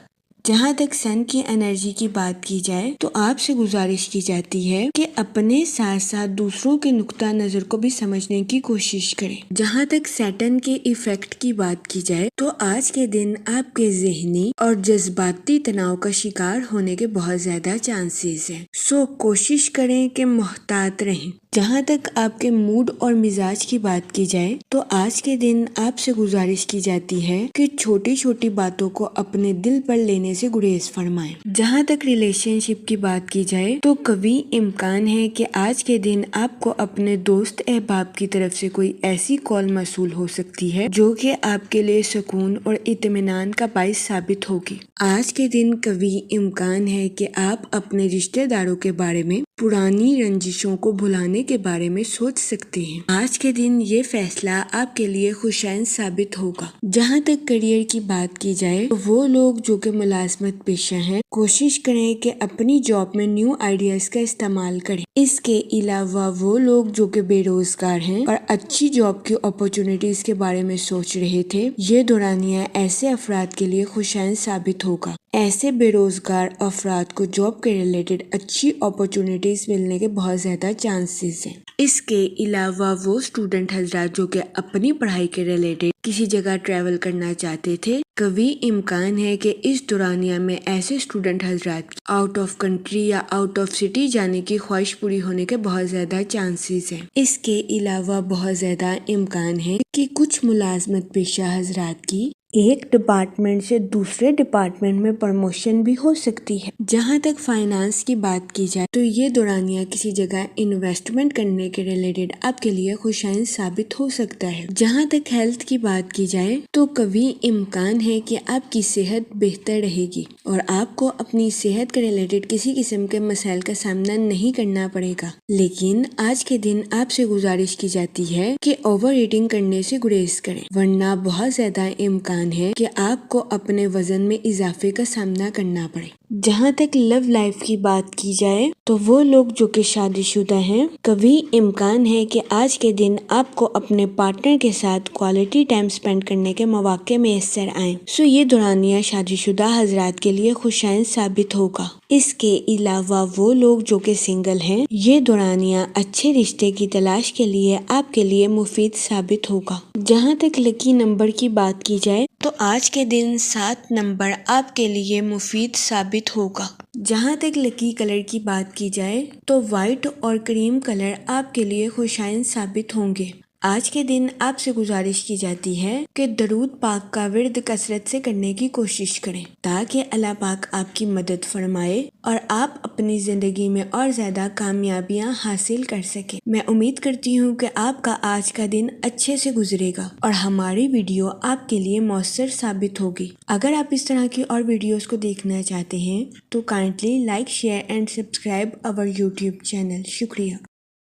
جہاں تک سن کی انرجی کی بات کی جائے تو آپ سے گزارش کی جاتی ہے کہ اپنے ساتھ ساتھ دوسروں کے نقطہ نظر کو بھی سمجھنے کی کوشش کریں۔ جہاں تک سیٹن کے ایفیکٹ کی بات کی جائے تو آج کے دن آپ کے ذہنی اور جذباتی تناؤ کا شکار ہونے کے بہت زیادہ چانسز ہیں، سو کوشش کریں کہ محتاط رہیں۔ جہاں تک آپ کے موڈ اور مزاج کی بات کی جائے تو آج کے دن آپ سے گزارش کی جاتی ہے کہ چھوٹی چھوٹی باتوں کو اپنے دل پر لینے سے گریز فرمائیں۔ جہاں تک ریلیشن شپ کی بات کی جائے تو کبھی امکان ہے کہ آج کے دن آپ کو اپنے دوست احباب کی طرف سے کوئی ایسی کال موصول ہو سکتی ہے جو کہ آپ کے لیے سکون اور اطمینان کا باعث ثابت ہوگی۔ آج کے دن کبھی امکان ہے کہ آپ اپنے رشتہ داروں کے بارے میں پرانی رنجشوں کو بھلانے کے بارے میں سوچ سکتے ہیں۔ آج کے دن یہ فیصلہ آپ کے لیے خوشائن ثابت ہوگا۔ جہاں تک کریئر کی بات کی جائے تو وہ لوگ جو کہ ملازمت پیشہ ہیں کوشش کریں کہ اپنی جاب میں نیو آئیڈیاز کا استعمال کریں۔ اس کے علاوہ وہ لوگ جو کہ بے روزگار ہیں اور اچھی جاب کی اپرچونٹیز کے بارے میں سوچ رہے تھے، یہ دورانیہ ایسے افراد کے لیے خوشائن ثابت ہوگا۔ ایسے بے روزگار افراد کو جاب کے ریلیٹڈ اچھی اپرچونٹیز ملنے کے بہت زیادہ چانسز ہیں۔ اس کے علاوہ وہ اسٹوڈنٹ حضرات جو کہ اپنی پڑھائی کے ریلیٹڈ کسی جگہ ٹریول کرنا چاہتے تھے، کبھی امکان ہے کہ اس دورانیہ میں ایسے اسٹوڈنٹ حضرات کی آؤٹ آف کنٹری یا آؤٹ آف سٹی جانے کی خواہش پوری ہونے کے بہت زیادہ چانسز ہیں۔ اس کے علاوہ بہت زیادہ امکان ہے کہ کچھ ملازمت پیشہ حضرات کی ایک ڈپارٹمنٹ سے دوسرے ڈپارٹمنٹ میں پروموشن بھی ہو سکتی ہے۔ جہاں تک فائنانس کی بات کی جائے تو یہ دورانیہ کسی جگہ انویسٹمنٹ کرنے کے ریلیٹڈ آپ کے لیے خوشائن ثابت ہو سکتا ہے۔ جہاں تک ہیلتھ کی بات کی جائے تو قوی امکان ہے کہ آپ کی صحت بہتر رہے گی اور آپ کو اپنی صحت کے ریلیٹڈ کسی قسم کے مسائل کا سامنا نہیں کرنا پڑے گا، لیکن آج کے دن آپ سے گزارش کی جاتی ہے کہ اوور ایٹنگ کرنے سے گریز کریں، ورنہ بہت زیادہ امکان ہے کہ آپ کو اپنے وزن میں اضافے کا سامنا کرنا پڑے۔ جہاں تک لو لائف کی بات کی جائے تو وہ لوگ جو کہ شادی شدہ ہیں، قوی امکان ہے کہ آج کے دن آپ کو اپنے پارٹنر کے ساتھ کوالٹی ٹائم سپینڈ کرنے کے مواقع میسر آئیں۔ یہ دورانیہ شادی شدہ حضرات کے لیے خوشائن ثابت ہوگا۔ اس کے علاوہ وہ لوگ جو کہ سنگل ہیں، یہ دورانیہ اچھے رشتے کی تلاش کے لیے آپ کے لیے مفید ثابت ہوگا۔ جہاں تک لکی نمبر کی بات کی جائے تو آج کے دن 7 نمبر آپ کے لیے مفید ثابت ہوگا۔ جہاں تک لکی کلر کی بات کی جائے تو وائٹ اور کریم کلر آپ کے لیے خوشائن ثابت ہوں گے۔ آج کے دن آپ سے گزارش کی جاتی ہے کہ درود پاک کا ورد کثرت سے کرنے کی کوشش کریں تاکہ اللہ پاک آپ کی مدد فرمائے اور آپ اپنی زندگی میں اور زیادہ کامیابیاں حاصل کر سکیں۔ میں امید کرتی ہوں کہ آپ کا آج کا دن اچھے سے گزرے گا اور ہماری ویڈیو آپ کے لیے مؤثر ثابت ہوگی۔ اگر آپ اس طرح کی اور ویڈیوز کو دیکھنا چاہتے ہیں تو kindly like, share and subscribe our YouTube channel. شکریہ۔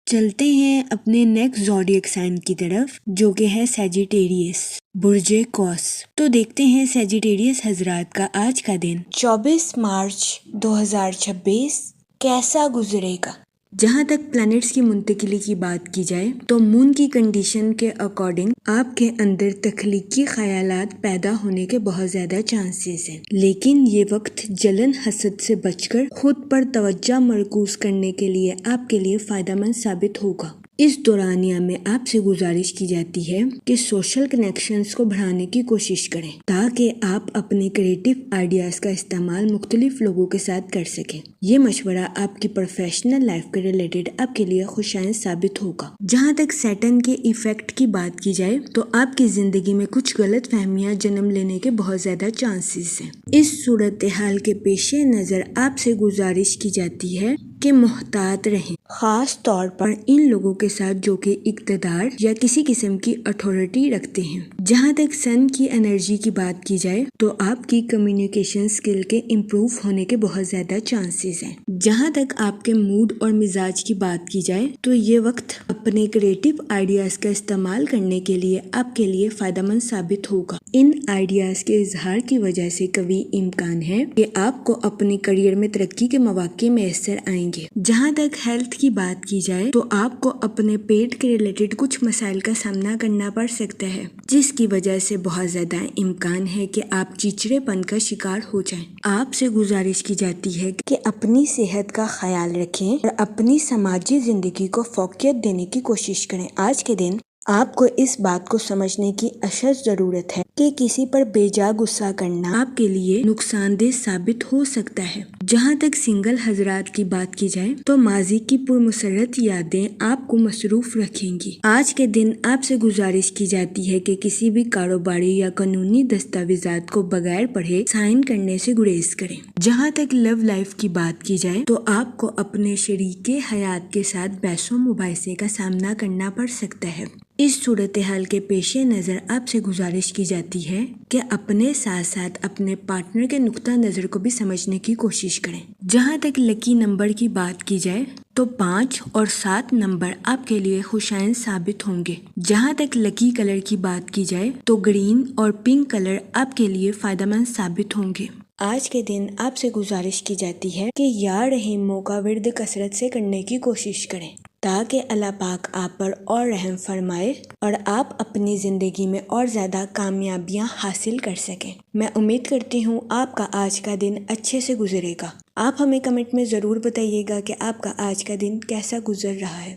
چلتے ہیں اپنے نیکسٹ زوڈیک سائن کی طرف جو کہ ہے سیجیٹیریس، برج قوس۔ تو دیکھتے ہیں سیجیٹیریس حضرات کا آج کا دن 24 مارچ 2026 کیسا گزرے گا۔ جہاں تک پلانٹس کی منتقلی کی بات کی جائے تو مون کی کنڈیشن کے اکارڈنگ آپ کے اندر تخلیقی خیالات پیدا ہونے کے بہت زیادہ چانسز ہیں، لیکن یہ وقت جلن حسد سے بچ کر خود پر توجہ مرکوز کرنے کے لیے آپ کے لیے فائدہ مند ثابت ہوگا۔ اس دورانیہ میں آپ سے گزارش کی جاتی ہے کہ سوشل کنیکشنز کو بڑھانے کی کوشش کریں تاکہ آپ اپنے کریٹو آئیڈیاز کا استعمال مختلف لوگوں کے ساتھ کر سکیں۔ یہ مشورہ آپ کی پروفیشنل لائف کے ریلیٹڈ آپ کے لیے خوشائن ثابت ہوگا۔ جہاں تک سیٹرن کے ایفیکٹ کی بات کی جائے تو آپ کی زندگی میں کچھ غلط فہمیاں جنم لینے کے بہت زیادہ چانسز ہیں۔ اس صورتحال کے پیش نظر آپ سے گزارش کی جاتی ہے کہ محتاط رہیں، خاص طور پر ان لوگوں کے ساتھ جو کہ اقتدار یا کسی قسم کی اتھارٹی رکھتے ہیں۔ جہاں تک سن کی انرجی کی بات کی جائے تو آپ کی کمیونیکیشن سکل کے امپروو ہونے کے بہت زیادہ چانسز ہیں۔ جہاں تک آپ کے موڈ اور مزاج کی بات کی جائے تو یہ وقت اپنے کریٹو آئیڈیاز کا استعمال کرنے کے لیے آپ کے لیے فائدہ مند ثابت ہوگا۔ ان آئیڈیاز کے اظہار کی وجہ سے قوی امکان ہے کہ آپ کو اپنے کریئر میں ترقی کے مواقع میسر آئیں گے۔ جہاں تک ہیلتھ کی بات کی جائے تو آپ کو اپنے پیٹ کے ریلیٹڈ کچھ مسائل کا سامنا کرنا پڑ سکتا ہے، جس کی وجہ سے بہت زیادہ امکان ہے کہ آپ چچڑے پن کا شکار ہو جائیں۔ آپ سے گزارش کی جاتی ہے کہ اپنی صحت کا خیال رکھیں اور اپنی سماجی زندگی کو فوقیت دینے کی کوشش کریں۔ آج کے دن آپ کو اس بات کو سمجھنے کی اشد ضرورت ہے کہ کسی پر بے جا غصہ کرنا آپ کے لیے نقصان دہ ثابت ہو سکتا ہے۔ جہاں تک سنگل حضرات کی بات کی جائے تو ماضی کی پرمسرت یادیں آپ کو مصروف رکھیں گی۔ آج کے دن آپ سے گزارش کی جاتی ہے کہ کسی بھی کاروباری یا قانونی دستاویزات کو بغیر پڑھے سائن کرنے سے گریز کریں۔ جہاں تک لو لائف کی بات کی جائے تو آپ کو اپنے شریک حیات کے ساتھ بحث و مباحثے کا سامنا کرنا پڑ سکتا ہے۔ اس صورتحال کے پیش نظر آپ سے گزارش کی جاتی ہے کہ اپنے ساتھ ساتھ اپنے پارٹنر کے نقطہ نظر کو بھی سمجھنے کی کوشش کریں۔ جہاں تک لکی نمبر کی بات کی جائے تو 5 اور 7 نمبر آپ کے لیے خوشائن ثابت ہوں گے۔ جہاں تک لکی کلر کی بات کی جائے تو گرین اور پنک کلر آپ کے لیے فائدہ مند ثابت ہوں گے۔ آج کے دن آپ سے گزارش کی جاتی ہے کہ یا رحیموں کا ورد کثرت سے کرنے کی کوشش کریں تاکہ اللہ پاک آپ پر اور رحم فرمائے اور آپ اپنی زندگی میں اور زیادہ کامیابیاں حاصل کر سکیں۔ میں امید کرتی ہوں آپ کا آج کا دن اچھے سے گزرے گا۔ آپ ہمیں کمنٹ میں ضرور بتائیے گا کہ آپ کا آج کا دن کیسا گزر رہا ہے۔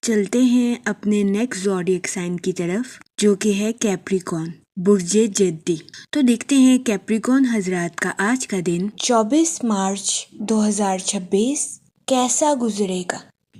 چلتے ہیں اپنے نیکسٹ زوڈیک سائن کی طرف جو کہ ہے کیپریکون، برج جدی۔ تو دیکھتے ہیں کیپریکون حضرات کا آج کا دن 24 مارچ 2026 کیسا گزرے گا۔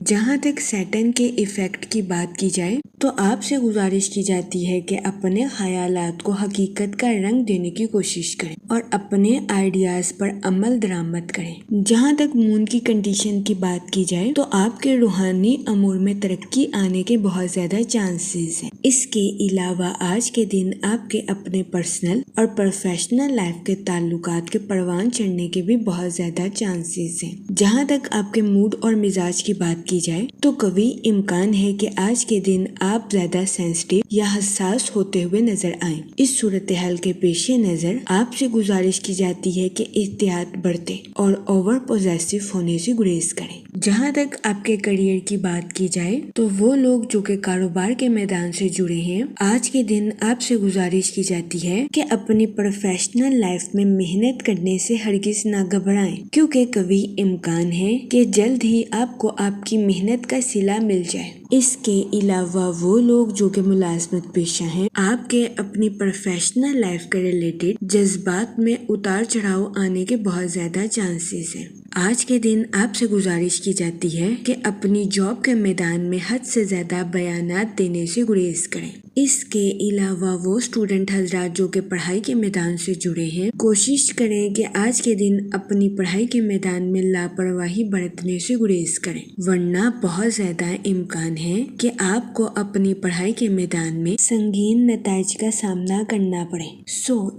جہاں تک سیٹرن کے ایفیکٹ کی بات کی جائے تو آپ سے گزارش کی جاتی ہے کہ اپنے خیالات کو حقیقت کا رنگ دینے کی کوشش کریں اور اپنے آئیڈیاز پر عمل درآمد کریں۔ جہاں تک مون کی کنڈیشن کی بات کی جائے تو آپ کے روحانی امور میں ترقی آنے کے بہت زیادہ چانسز ہیں۔ اس کے علاوہ آج کے دن آپ کے اپنے پرسنل اور پروفیشنل لائف کے تعلقات کے پروان چڑھنے کے بھی بہت زیادہ چانسز ہیں۔ جہاں تک آپ کے موڈ اور مزاج کی بات کی جائے تو قوی امکان ہے کہ آج کے دن آپ زیادہ سینسٹیو یا حساس ہوتے ہوئے نظر آئیں۔ اس صورتحال کے پیش نظر آپ سے گزارش کی جاتی ہے کہ احتیاط برتیں اور اوور پوزیسو ہونے سے گریز کریں۔ جہاں تک آپ کے کیریئر کی بات کی جائے تو وہ لوگ جو کہ کاروبار کے میدان سے جڑے ہیں، آج کے دن آپ سے گزارش کی جاتی ہے کہ اپنی پروفیشنل لائف میں محنت کرنے سے ہرگز نہ گھبرائیں، کیونکہ قوی امکان ہے کہ جلد ہی آپ کو آپ کی محنت کا صلہ مل جائے۔ اس کے علاوہ وہ لوگ جو کہ ملازمت پیشہ ہیں، آپ کے اپنی پروفیشنل لائف کے ریلیٹڈ جذبات میں اتار چڑھاؤ آنے کے بہت زیادہ چانسز ہیں۔ آج کے دن آپ سے گزارش کی جاتی ہے کہ اپنی جاب کے میدان میں حد سے زیادہ بیانات دینے سے گریز کریں۔ اس کے علاوہ وہ اسٹوڈنٹ حضرات جو کہ پڑھائی کے میدان سے جڑے ہیں، کوشش کریں کہ آج کے دن اپنی پڑھائی کے میدان میں لاپرواہی برتنے سے گریز کریں، ورنہ بہت زیادہ امکان ہے کہ آپ کو اپنی پڑھائی کے میدان میں سنگین نتائج کا سامنا کرنا پڑے۔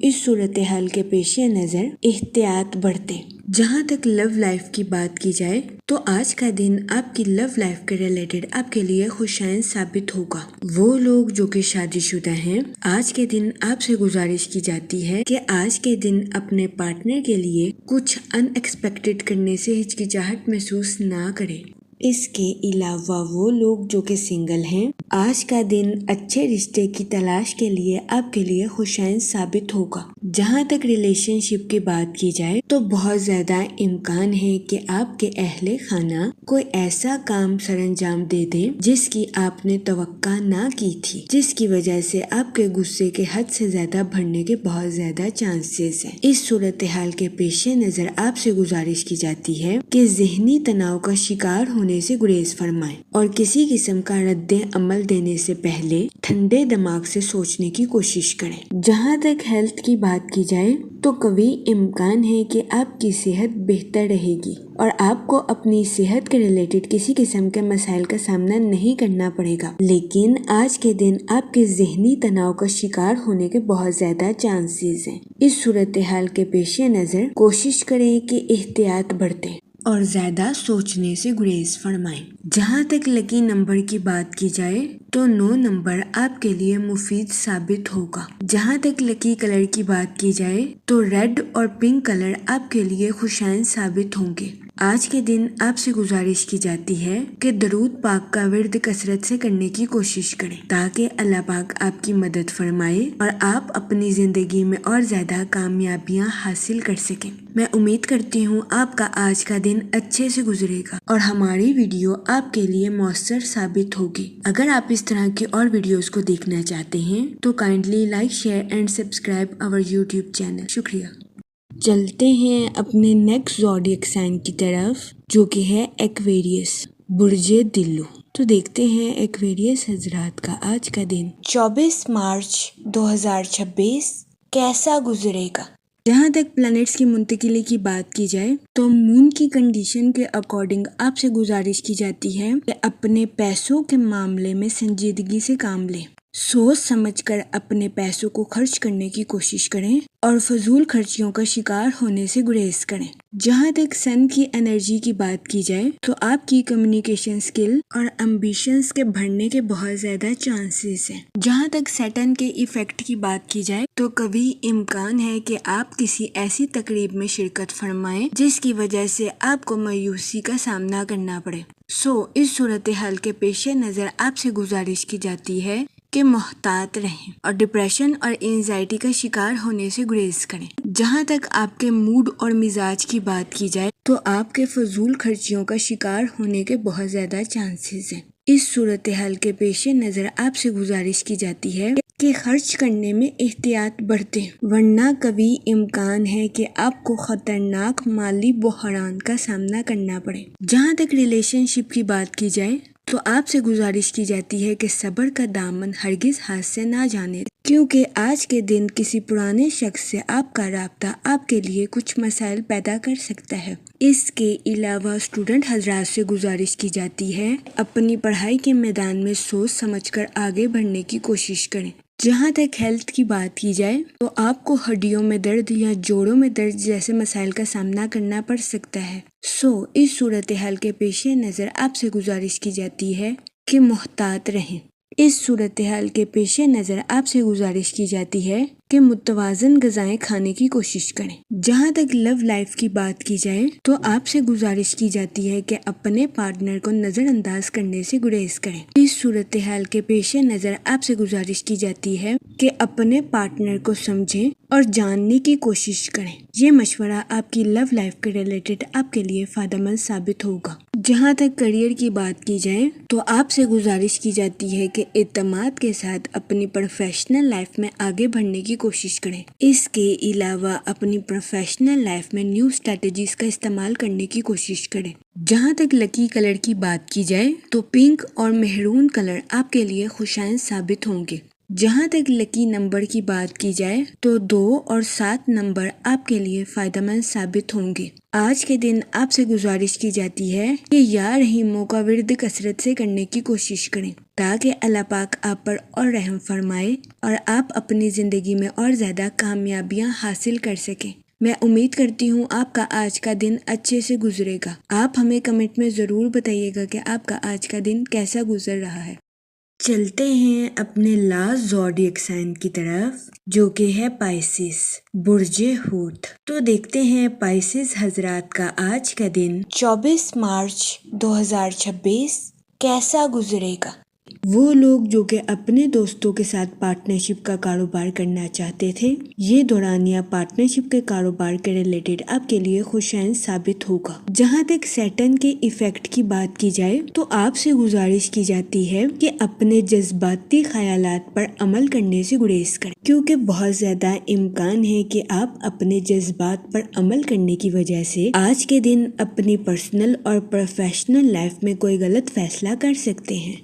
اس صورتحال کے پیش نظر احتیاط برتیں۔ جہاں تک لو لائف کی بات کی جائے تو آج کا دن آپ کی لو لائف کے ریلیٹڈ آپ کے لیے خوشائن ثابت ہوگا۔ وہ لوگ جو کہ شادی شدہ ہیں، آج کے دن آپ سے گزارش کی جاتی ہے کہ آج کے دن اپنے پارٹنر کے لیے کچھ ان ایکسپیکٹڈ کرنے سے ہچکچاہٹ محسوس نہ کریں۔ اس کے علاوہ وہ لوگ جو کہ سنگل ہیں، آج کا دن اچھے رشتے کی تلاش کے لیے آپ کے لیے خوشائن ثابت ہوگا۔ جہاں تک ریلیشن شپ کی بات کی جائے تو بہت زیادہ امکان ہے کہ آپ کے اہل خانہ کوئی ایسا کام سر انجام دے دیں جس کی آپ نے توقع نہ کی تھی، جس کی وجہ سے آپ کے غصے کے حد سے زیادہ بڑھنے کے بہت زیادہ چانسز ہیں۔ اس صورتحال کے پیش نظر آپ سے گزارش کی جاتی ہے کہ ذہنی تناؤ کا شکار ہونے سے گریز فرمائیں اور کسی قسم کا رد عمل دینے سے پہلے ٹھنڈے دماغ سے سوچنے کی کوشش کریں۔ جہاں تک ہیلتھ کی بات کی جائے تو قوی امکان ہے کہ آپ کی صحت بہتر رہے گی اور آپ کو اپنی صحت کے ریلیٹڈ کسی قسم کے مسائل کا سامنا نہیں کرنا پڑے گا، لیکن آج کے دن آپ کے ذہنی تناؤ کا شکار ہونے کے بہت زیادہ چانسز ہیں۔ اس صورتحال کے پیش نظر کوشش کریں کہ احتیاط برتیں اور زیادہ سوچنے سے گریز فرمائیں۔ جہاں تک لکی نمبر کی بات کی جائے تو 9 نمبر آپ کے لیے مفید ثابت ہوگا۔ جہاں تک لکی کلر کی بات کی جائے تو ریڈ اور پنک کلر آپ کے لیے خوشائن ثابت ہوں گے۔ آج کے دن آپ سے گزارش کی جاتی ہے کہ درود پاک کا ورد کثرت سے کرنے کی کوشش کریں تاکہ اللہ پاک آپ کی مدد فرمائے اور آپ اپنی زندگی میں اور زیادہ کامیابیاں حاصل کر سکیں۔ میں امید کرتی ہوں آپ کا آج کا دن اچھے سے گزرے گا اور ہماری ویڈیو آپ کے لیے مؤثر ثابت ہوگی۔ اگر آپ اس طرح کی اور ویڈیوز کو دیکھنا چاہتے ہیں تو kindly like, share and subscribe our YouTube channel. شکریہ۔ چلتے ہیں اپنے نیکسٹ زوڈیک سائن کی طرف جو کہ ہے ایکویریس، برج دلو۔ تو دیکھتے ہیں ایکویریس حضرات کا آج کا دن 24 مارچ 2026 کیسا گزرے گا۔ جہاں تک پلانٹس کی منتقلی کی بات کی جائے تو مون کی کنڈیشن کے اکارڈنگ آپ سے گزارش کی جاتی ہے کہ اپنے پیسوں کے معاملے میں سنجیدگی سے کام لیں، سوچ سمجھ کر اپنے پیسوں کو خرچ کرنے کی کوشش کریں اور فضول خرچیوں کا شکار ہونے سے گریز کریں۔ جہاں تک سن کی انرجی کی بات کی جائے تو آپ کی کمیونیکیشن سکل اور امبیشنز کے بڑھنے کے بہت زیادہ چانسز ہیں۔ جہاں تک سیٹرن کے ایفیکٹ کی بات کی جائے تو قوی امکان ہے کہ آپ کسی ایسی تقریب میں شرکت فرمائیں جس کی وجہ سے آپ کو مایوسی کا سامنا کرنا پڑے۔ اس صورتحال کے پیش نظر آپ سے گزارش کی جاتی ہے کہ محتاط رہیں اور ڈپریشن اور اینزائٹی کا شکار ہونے سے گریز کریں۔ جہاں تک آپ کے موڈ اور مزاج کی بات کی جائے تو آپ کے فضول خرچیوں کا شکار ہونے کے بہت زیادہ چانسز ہیں۔ اس صورتحال کے پیش نظر آپ سے گزارش کی جاتی ہے کہ خرچ کرنے میں احتیاط برتیں، ورنہ کبھی امکان ہے کہ آپ کو خطرناک مالی بحران کا سامنا کرنا پڑے۔ جہاں تک ریلیشن شپ کی بات کی جائے تو آپ سے گزارش کی جاتی ہے کہ صبر کا دامن ہرگز ہاتھ سے نہ جانے، کیونکہ آج کے دن کسی پرانے شخص سے آپ کا رابطہ آپ کے لیے کچھ مسائل پیدا کر سکتا ہے۔ اس کے علاوہ اسٹوڈنٹ حضرات سے گزارش کی جاتی ہے اپنی پڑھائی کے میدان میں سوچ سمجھ کر آگے بڑھنے کی کوشش کریں۔ جہاں تک ہیلتھ کی بات کی جائے تو آپ کو ہڈیوں میں درد یا جوڑوں میں درد جیسے مسائل کا سامنا کرنا پڑ سکتا ہے۔ اس صورتحال کے پیش نظر آپ سے گزارش کی جاتی ہے کہ محتاط رہیں۔ اس صورتحال کے پیش نظر آپ سے گزارش کی جاتی ہے کہ متوازن غذائیں کھانے کی کوشش کریں۔ جہاں تک لو لائف کی بات کی جائے تو آپ سے گزارش کی جاتی ہے کہ اپنے پارٹنر کو نظر انداز کرنے سے گریز کریں۔ اس صورتحال کے پیش نظر آپ سے گزارش کی جاتی ہے کہ اپنے پارٹنر کو سمجھیں اور جاننے کی کوشش کریں۔ یہ مشورہ آپ کی لو لائف کے ریلیٹڈ آپ کے لیے فائدہ مند ثابت ہوگا۔ جہاں تک کریئر کی بات کی جائے تو آپ سے گزارش کی جاتی ہے کہ اعتماد کے ساتھ اپنی پروفیشنل لائف میں آگے بڑھنے کی کوشش کریں۔ اس کے علاوہ اپنی پروفیشنل لائف میں نیو اسٹریٹجیز کا استعمال کرنے کی کوشش کریں۔ جہاں تک لکی کلر کی بات کی جائے تو پنک اور مہرون کلر آپ کے لیے خوشائند ثابت ہوں گے۔ جہاں تک لکی نمبر کی بات کی جائے تو 2 اور 7 نمبر آپ کے لیے فائدہ مند ثابت ہوں گے۔ آج کے دن آپ سے گزارش کی جاتی ہے کہ یا رحیموں کا ورد کثرت سے کرنے کی کوشش کریں تاکہ اللہ پاک آپ پر اور رحم فرمائے اور آپ اپنی زندگی میں اور زیادہ کامیابیاں حاصل کر سکیں۔ میں امید کرتی ہوں آپ کا آج کا دن اچھے سے گزرے گا۔ آپ ہمیں کمنٹ میں ضرور بتائیے گا کہ آپ کا آج کا دن کیسا گزر رہا ہے۔ چلتے ہیں اپنے لاسٹ زوڈیک سائن کی طرف جو کہ ہے پائسس، برج حوت۔ تو دیکھتے ہیں پائسس حضرات کا آج کا دن 24 مارچ 2026 کیسا گزرے گا۔ وہ لوگ جو کہ اپنے دوستوں کے ساتھ پارٹنرشپ کا کاروبار کرنا چاہتے تھے، یہ دورانیہ پارٹنرشپ کے کاروبار کے ریلیٹڈ آپ کے لیے خوشائند ثابت ہوگا۔ جہاں تک سیٹرن کے ایفیکٹ کی بات کی جائے تو آپ سے گزارش کی جاتی ہے کہ اپنے جذباتی خیالات پر عمل کرنے سے گریز کریں، کیونکہ بہت زیادہ امکان ہے کہ آپ اپنے جذبات پر عمل کرنے کی وجہ سے آج کے دن اپنی پرسنل اور پروفیشنل لائف میں کوئی غلط فیصلہ کر سکتے ہیں۔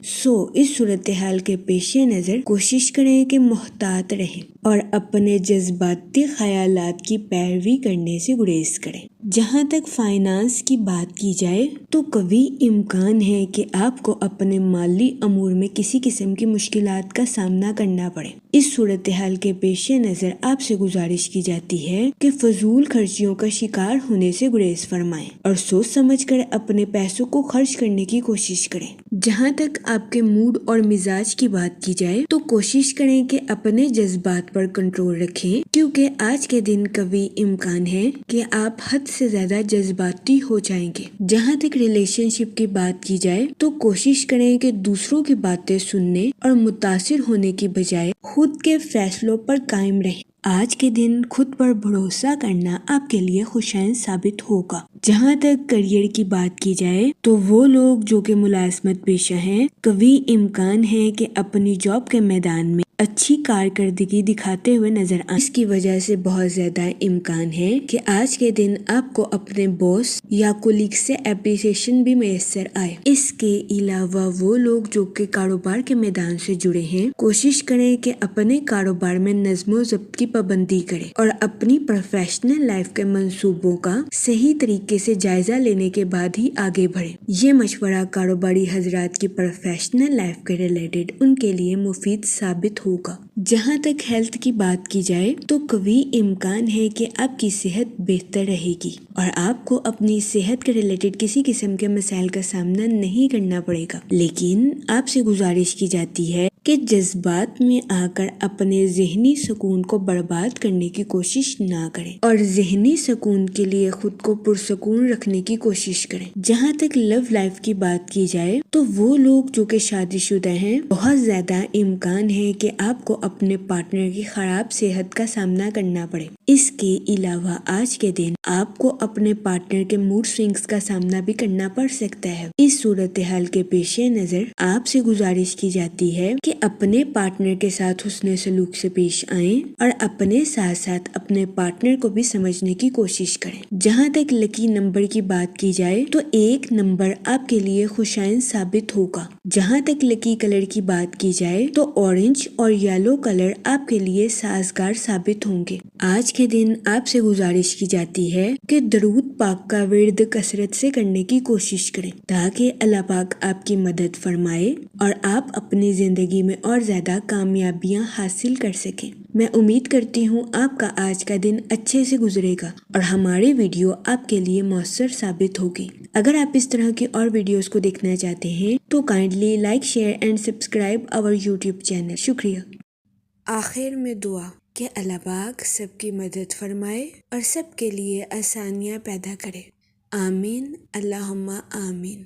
اس صورتحال کے پیش نظر کوشش کریں کہ محتاط رہیں اور اپنے جذباتی خیالات کی پیروی کرنے سے گریز کریں۔ جہاں تک فائنانس کی بات کی جائے تو کبھی امکان ہے کہ آپ کو اپنے مالی امور میں کسی قسم کی مشکلات کا سامنا کرنا پڑے۔ اس صورتحال کے پیش نظر آپ سے گزارش کی جاتی ہے کہ فضول خرچیوں کا شکار ہونے سے گریز فرمائیں اور سوچ سمجھ کر اپنے پیسوں کو خرچ کرنے کی کوشش کریں۔ جہاں تک آپ کے موڈ اور مزاج کی بات کی جائے تو کوشش کریں کہ اپنے جذبات پر کنٹرول رکھیں، کیونکہ آج کے دن کبھی امکان ہے کہ آپ حد سے زیادہ جذباتی ہو جائیں گے۔ جہاں تک ریلیشن شپ کی بات کی جائے تو کوشش کریں کہ دوسروں کی باتیں سننے اور متاثر ہونے کی بجائے خود کے فیصلوں پر قائم رہیں۔ آج کے دن خود پر بھروسہ کرنا آپ کے لیے خوشائند ثابت ہوگا۔ جہاں تک کریئر کی بات کی جائے تو وہ لوگ جو کہ ملازمت پیشہ ہیں، کبھی امکان ہے کہ اپنی جاب کے میدان میں اچھی کارکردگی دکھاتے ہوئے نظر آئیں۔ اس کی وجہ سے بہت زیادہ امکان ہے کہ آج کے دن آپ کو اپنے باس یا کولیگ سے اپریسیشن بھی میسر آئے۔ اس کے علاوہ وہ لوگ جو کہ کاروبار کے میدان سے جڑے ہیں، کوشش کریں کہ اپنے کاروبار میں نظم و ضبط کی پابندی کریں اور اپنی پروفیشنل لائف کے منصوبوں کا صحیح طریقے سے جائزہ لینے کے بعد ہی آگے بڑھیں۔ یہ مشورہ کاروباری حضرات کی پروفیشنل لائف کے ریلیٹڈ ان کے لیے مفید ثابت ہوگا۔ جہاں تک ہیلتھ کی بات کی جائے تو کبھی امکان ہے کہ آپ کی صحت بہتر رہے گی اور آپ کو اپنی صحت کے ریلیٹڈ کسی قسم کے مسائل کا سامنا نہیں کرنا پڑے گا، لیکن آپ سے گزارش کی جاتی ہے کہ جذبات میں آ کر اپنے ذہنی سکون کو برباد کرنے کی کوشش نہ کریں اور ذہنی سکون کے لیے خود کو پرسکون رکھنے کی کوشش کریں۔ جہاں تک لو لائف کی بات کی جائے تو وہ لوگ جو کہ شادی شدہ ہیں، بہت زیادہ امکان ہے کہ آپ کو اپنے پارٹنر کی خراب صحت کا سامنا کرنا پڑے۔ اس کے علاوہ آج کے دن آپ کو اپنے پارٹنر کے موڈ سوئنگز کا سامنا بھی کرنا پڑ سکتا ہے۔ اس صورتحال کے پیش نظر آپ سے گزارش کی جاتی ہے کہ اپنے پارٹنر کے ساتھ حسن سلوک سے پیش آئیں اور اپنے ساتھ ساتھ اپنے پارٹنر کو بھی سمجھنے کی کوشش کریں۔ جہاں تک لکی نمبر کی بات کی جائے تو 1 نمبر آپ کے لیے خوشائن ثابت ہوگا۔ جہاں تک لکی کلر کی بات کی جائے تو اورنج اور یلو کلر آپ کے لیے سازگار ثابت ہوں گے۔ آج کے دن آپ سے گزارش کی جاتی ہے کہ درود پاک کا ورد کثرت سے کرنے کی کوشش کریں تاکہ اللہ پاک آپ کی مدد فرمائے اور آپ اپنی زندگی میں اور زیادہ کامیابیاں حاصل کر سکیں۔ میں امید کرتی ہوں آپ کا آج کا دن اچھے سے گزرے گا اور ہماری ویڈیو آپ کے لیے مؤثر ثابت ہوگی۔ اگر آپ اس طرح کی اور ویڈیوز کو دیکھنا چاہتے ہیں تو kindly like, share and subscribe our YouTube channel. شکریہ۔ آخر میں دعا کہ اللہ پاک سب کی مدد فرمائے اور سب کے لیے آسانیاں پیدا کرے۔ آمین، اللہم آمین۔